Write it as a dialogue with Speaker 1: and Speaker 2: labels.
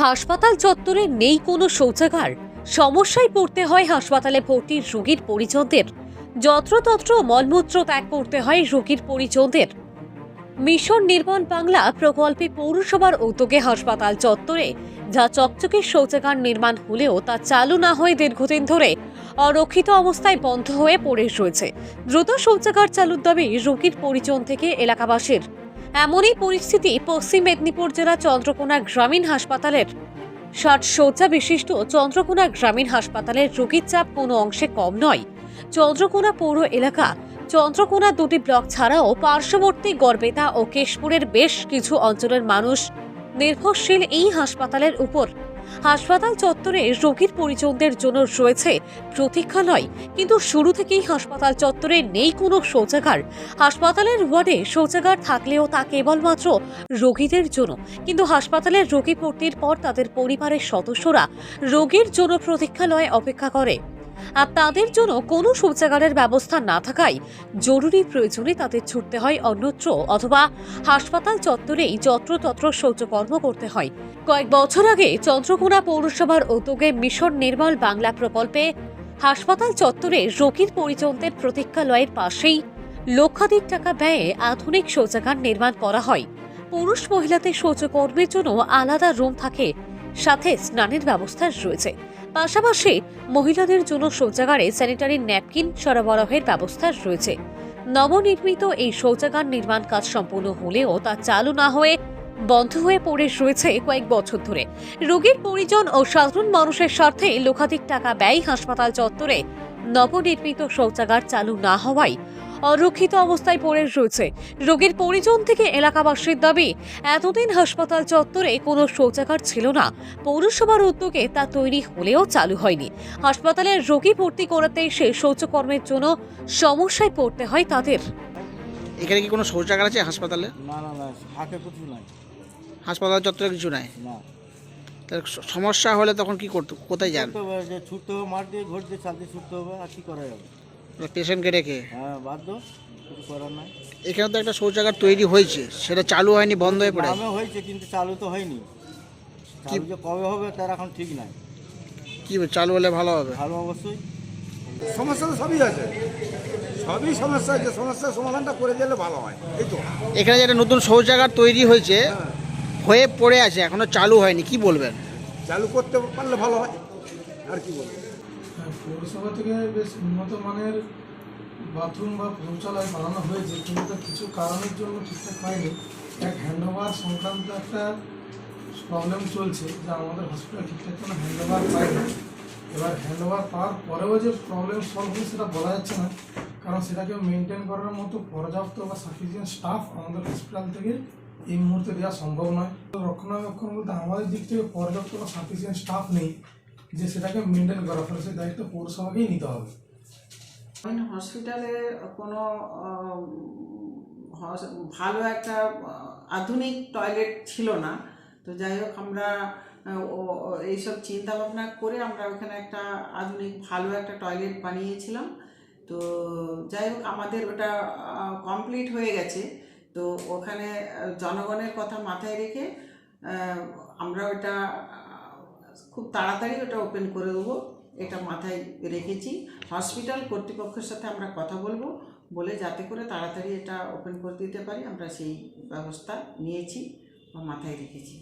Speaker 1: হাসপাতাল চত্বরে নেই কোনো শৌচাগার। সমস্যায় পড়তে হয় হাসপাতালে ভর্তি রোগীর পরিজনদের। যত্রতত্র মলমূত্র ত্যাগ করতে হয় রোগীর পরিজনদের। মিশন নির্মল বাংলা প্রকল্পে পৌরসভার উদ্যোগে হাসপাতাল চত্বরে যা চকচকে শৌচাগার নির্মাণ হলেও তা চালু না হয়ে দীর্ঘদিন ধরে অরক্ষিত অবস্থায় বন্ধ হয়ে পড়ে রয়েছে। দ্রুত শৌচাগার চালুর দাবি রোগীর পরিজন থেকে এলাকাবাসীর। এমনই পরিস্থিতি পশ্চিম মেদিনীপুর জেলা চন্দ্রকোনা গ্রামীণ হাসপাতালের। 60 শয্যা বিশিষ্ট চন্দ্রকোনা গ্রামীণ হাসপাতালের রোগীর চাপ কোনো অংশে কম নয়। চন্দ্রকোনা পৌর এলাকা চন্দ্রকোনা দুটি ব্লক ছাড়াও পার্শ্ববর্তী গড়বেতা ও কেশপুরের বেশ কিছু অঞ্চলের মানুষ নির্ভরশীল এই হাসপাতালের উপর। হাসপাতাল চত্বরে রোগীর পরিজনদের জন্য রয়েছে প্রতীক্ষালয়, কিন্তু শুরু থেকেই হাসপাতাল চত্বরে নেই কোনো শৌচাগার। হাসপাতালের ওয়ার্ডে শৌচাগার থাকলেও তা কেবলমাত্র রোগীদের জন্য, কিন্তু হাসপাতালের রোগী ভর্তির পর তাদের পরিবারের সদস্যরা রোগীর জন্য প্রতীক্ষালয়ে অপেক্ষা করে। আর তাদের জন্য কোনো শৌচাগারের ব্যবস্থা না থাকায় জরুরি প্রয়োজনে তাদের ছুটতে হয় অন্যত্র, অথবা হাসপাতাল চত্বরেই যত্রতত্র শৌচকর্ম করতে হয়। কয়েক বছর আগে চন্দ্রকোনা পৌরসভার উদ্যোগে মিশন নির্মল বাংলা প্রকল্পে হাসপাতাল চত্বরে রোগীর পরিজনদের প্রতীক্ষালয়ের পাশেই লক্ষাধিক টাকা ব্যয়ে আধুনিক শৌচাগার নির্মাণ করা হয়। পুরুষ মহিলাদের শৌচকর্মের জন্য আলাদা রুম থাকে, সাথে স্নানের ব্যবস্থা রয়েছে। পাশাপাশি মহিলাদের জন্য শৌচাগারে স্যানিটারি ন্যাপকিন সরবরাহের ব্যবস্থা রয়েছে। নবনির্মিত এই শৌচাগার নির্মাণ কাজ সম্পূর্ণ হলেও তা চালু না হয়ে বন্ধ হয়ে পড়ে রয়েছে কয়েক বছর ধরে। রোগীর পরিজন ও সাধারণ মানুষের স্বার্থে লক্ষাধিক টাকা ব্যয় হাসপাতাল চত্বরে নবনির্মিত শৌচাগার চালু না হওয়ায় অরক্ষিত অবস্থায় পড়ে রয়েছে। রোগীর পরিজন থেকে এলাকাবাসীর দাবি, এতদিন হাসপাতাল চত্বরে কোনো শৌচাগার ছিল না। পৌরসভার উদ্যোগে তা তৈরি হলেও চালু হয়নি। হাসপাতালে রোগী ভর্তি করাতে এসে শৌচকর্মের জন্য সমস্যায় পড়তে হয় তাদের।
Speaker 2: এখানে কি কোনো শৌচাগার আছে হাসপাতালে?
Speaker 3: না না না, হাতে কিছু নাই।
Speaker 2: হাসপাতাল চত্বরে কিছু নাই।
Speaker 3: না,
Speaker 2: তাহলে সমস্যা হলে তখন কি করতে, কোথায় যান?
Speaker 3: তো যে ছুটতে হবে, মাঠ দিয়ে ঘর দিয়ে চালতে ছুটতে হবে, আর কি করা যাবে?
Speaker 2: পেশেন্টকে রেখে?
Speaker 3: হ্যাঁ, বাধ্য, কিছু করার নাই।
Speaker 2: এখানে তো একটা শৌচাগার তৈরি হয়েছে, সেটা চালু হয়নি, বন্ধ হয়ে পড়ে।
Speaker 3: নামে হয়েছে কিন্তু চালু তো হয়নি। চালু যে কবে হবে তার এখন ঠিক নাই।
Speaker 2: কি চালু হলে ভালো হবে?
Speaker 3: ভালো অবশ্যই।
Speaker 4: সমস্যা তো সবই আছে, সবই সমস্যা আছে, সমস্যার সমাধানটা করে দিলে ভালো হয়। এই তো
Speaker 2: এখানে যে একটা নতুন শৌচাগার তৈরি হয়েছে, হয়ে পড়ে আছে, এখনো চালু হয়নি, কি বলবেন?
Speaker 4: চালু করতে পারলে ভালো হয়, আর কি বলবো।
Speaker 5: পৌরসভা থেকে বেশ উন্নত মানের বাথরুম বা শৌচালয় বানানো হয়েছে, কিন্তু কিছু কারণের জন্য ঠিকঠাক হয়নি। এক হ্যান্ডওভার সংক্রান্ত একটা প্রবলেম চলছে, যা আমাদের হসপিটাল ঠিকঠাক কোনো হ্যান্ডওভার পায়নি। এবার হ্যান্ডওভার পাওয়ার পরেও যে প্রবলেম সলভ হবে সেটা বলা যাচ্ছে না, কারণ সেটাকে মেনটেন করার মতো পর্যাপ্ত বা সাফিসিয়েন্ট স্টাফ আমাদের হসপিটাল থেকে এই মুহূর্তে দেওয়া সম্ভব নয়। রক্ষণাবেক্ষণ বলতে আমাদের দিক থেকে পর্যাপ্ত বা সাফিসিয়েন্ট স্টাফ নেই যে সেটাকে মেনটেন করা, ফলে সেই দায়িত্ব পৌরসভাকেই নিতে হবে।
Speaker 6: হসপিটালে কোনো ভালো একটা আধুনিক টয়লেট ছিল না। তো যাই হোক, আমরা এইসব চিন্তা ভাবনা করে আমরা ওখানে একটা আধুনিক ভালো একটা টয়লেট বানিয়েছিলাম। তো যাই হোক, আমাদের ওটা কমপ্লিট হয়ে গেছে। তো ওখানে জনগণের কথা মাথায় রেখে আমরা ওটা খুব তাড়াতাড়ি ওটা ওপেন করে দেবো, এটা মাথায় রেখেছি। হসপিটাল কর্তৃপক্ষের সাথে আমরা কথা বলবো, বলে যাতে করে তাড়াতাড়ি এটা ওপেন করে দিতে পারি, আমরা সেই ব্যবস্থা নিয়েছি বা মাথায় রেখেছি।